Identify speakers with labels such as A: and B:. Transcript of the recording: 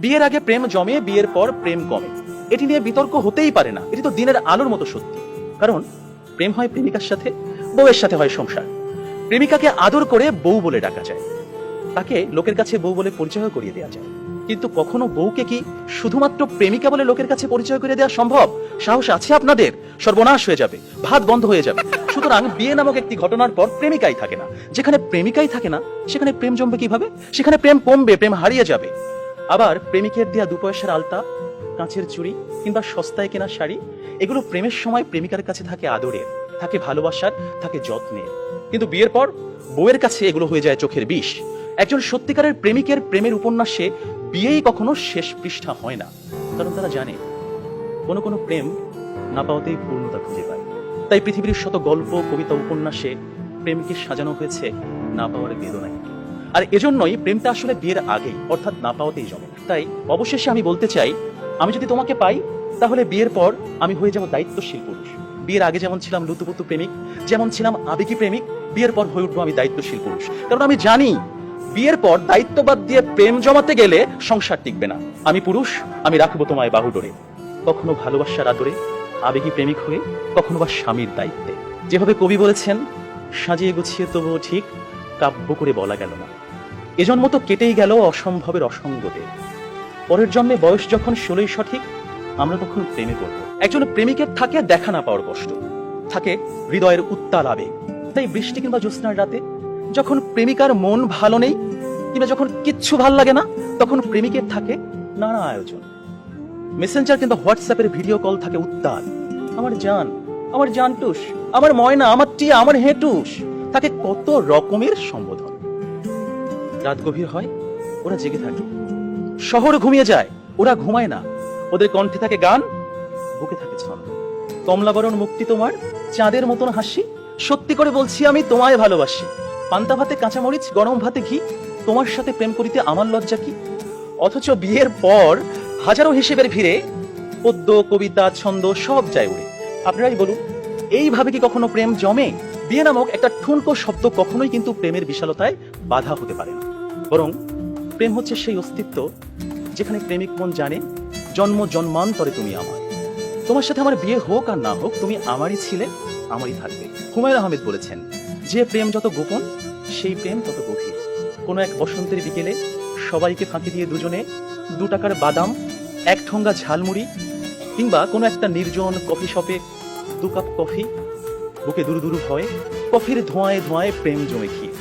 A: বিয়ের আগে প্রেম জমে, বিয়ের পর প্রেম কমে, এটি নিয়ে বিতর্ক হতেই পারে না। এটি তো দিনের আলোর মতো সত্যি। কারণ প্রেম হয় প্রেমিকার সাথে, বউয়ের সাথে হয় সংসার। প্রেমিকাকে আদর করে বউ বলে ডাকা যায়, তাকে লোকের কাছে বউ বলে পরিচয় করিয়ে দেওয়া যায়। কিন্তু কখনো বউকে কি শুধুমাত্র প্রেমিকা বলে লোকের কাছে পরিচয় করে দেওয়া সম্ভব? সাহস আছে আপনাদের? সর্বনাশ হয়ে যাবে, ভাত বন্ধ হয়ে যাবে। সুতরাং বিয়ে নামক একটি ঘটনার পর প্রেমিকাই থাকে না। যেখানে প্রেমিকাই থাকে না, সেখানে প্রেম জমবে কিভাবে? সেখানে প্রেম কমবে, প্রেম হারিয়ে যাবে। আবার প্রেমিকের দেয়া 2 পয়সার আলতা, কাঁচের চুড়ি কিংবা সস্তায় কেনা শাড়ি, এগুলো প্রেমের সময় প্রেমিকার কাছে থাকে আদরের, থাকে ভালোবাসার, থাকে যত্নের। কিন্তু বিয়ের পর বউয়ের কাছে এগুলো হয়ে যায় চোখের বিষ। একজন সত্যিকারের প্রেমিকের প্রেমের উপন্যাসে বিয়েই কখনো শেষ পৃষ্ঠা হয় না। কারণ তারা জানে কোনো কোনো প্রেম না পাওয়াতেই পূর্ণতা খুঁজে পায়। তাই পৃথিবীর শত গল্প, কবিতা, উপন্যাসে প্রেমকে সাজানো হয়েছে না পাওয়ার বেদনায়। আর এজন্যই প্রেমটা আসলে বিয়ের আগেই, অর্থাৎ না পাওয়াতেই জমে। তাই অবশেষে আমি বলতে চাই, আমি যদি তোমাকে পাই তাহলে বিয়ের পর আমি হয়ে যাব দায়িত্বশীল পুরুষ। বিয়ের আগে যেমন ছিলাম লুতুপুতু প্রেমিক, যেমন ছিলাম আবেগী প্রেমিক, বিয়ের পর হয়ে উঠবো আমি দায়িত্বশীল পুরুষ। কারণ আমি জানি বিয়ের পর দায়িত্ববাদ দিয়ে প্রেম জমাতে গেলে সংসার টিকবে না। আমি পুরুষ, আমি রাখবো তোমায় বাহুডোরে, কখনো ভালোবাসার আদরে, আবেগী প্রেমিক হয়ে, কখনো বা স্বামীর দায়িত্বে। যেভাবে কবি বলেছেন, সাজিয়ে গুছিয়ে তবুও ঠিক কাব্য করে বলা গেল না। এজন্ম তো কেটেই গেল অসম্ভবের অসঙ্গতে। পরের জন্মে বয়স যখন 16ই সঠিক, আমরা তখন প্রেমে পড়ব। একজন প্রেমিকের থাকে দেখা না পাওয়ার কষ্ট, থাকে হৃদয়ের উত্তাল আবেগ। তাই বৃষ্টি কিংবা জ্যোৎস্নার রাতে যখন প্রেমিকার মন ভালো নেই কিংবা যখন কিচ্ছু ভাল লাগে না, তখন প্রেমিকের থাকে নানা আয়োজন। মেসেঞ্জার কিংবা হোয়াটসঅ্যাপের ভিডিও কল থাকে উত্তাল। আমার জান, আমার জানটুস, আমার ময়না, আমার টিয়া, আমার হেটুস, থাকে কত রকমের সম্বোধন। রাত গভীর হয়, ওরা জেগে থাকে। শহর ঘুমিয়ে যায়, ওরা ঘুমায় না। ওদের কণ্ঠে থাকে গান, বুকে থাকে ছন্দ। কমলাবরণ মুক্তি তোমার, চাঁদের মতন হাসি, সত্যি করে বলছি আমি তোমায় ভালোবাসি। পান্তা ভাতে কাঁচামরিচ, গরম ভাতে ঘি, তোমার সাথে প্রেম করিতে আমার লজ্জা কি। অথচ বিয়ের পর হাজারো হিসেবের ভিড়ে পদ্য, কবিতা, ছন্দ সব যায় উড়ে। আপনারাই বলুন, এইভাবে কি কখনো প্রেম জমে? বিয়ে নামক একটা ঠুনকো শব্দ কখনোই কিন্তু প্রেমের বিশালতায় বাধা হতে পারে না। বরং প্রেম হচ্ছে সেই অস্তিত্ব যেখানে প্রেমিক মন জানে জন্ম জন্মান্তরে তুমি আমার। তোমার সাথে আমার বিয়ে হোক আর না হোক, তুমি আমারই ছিলে, আমারই থাকবে। হুমায়ুন আহমেদ বলেছেন, যে প্রেম যত গোপন সেই প্রেম তত গভীর। কোনো এক বসন্তের বিকেলে সবাইকে ফাঁকি দিয়ে দুজনে 2 টাকার বাদাম, 1 ঠোঙ্গা ঝালমুড়ি কিংবা কোনো একটা নির্জন কফি শপে 2 কাপ কফি, বুকে দুরু দুরু ভয়, কফির ধোঁয়ায় ধোঁয়ায় প্রেম জমে ক্ষীর।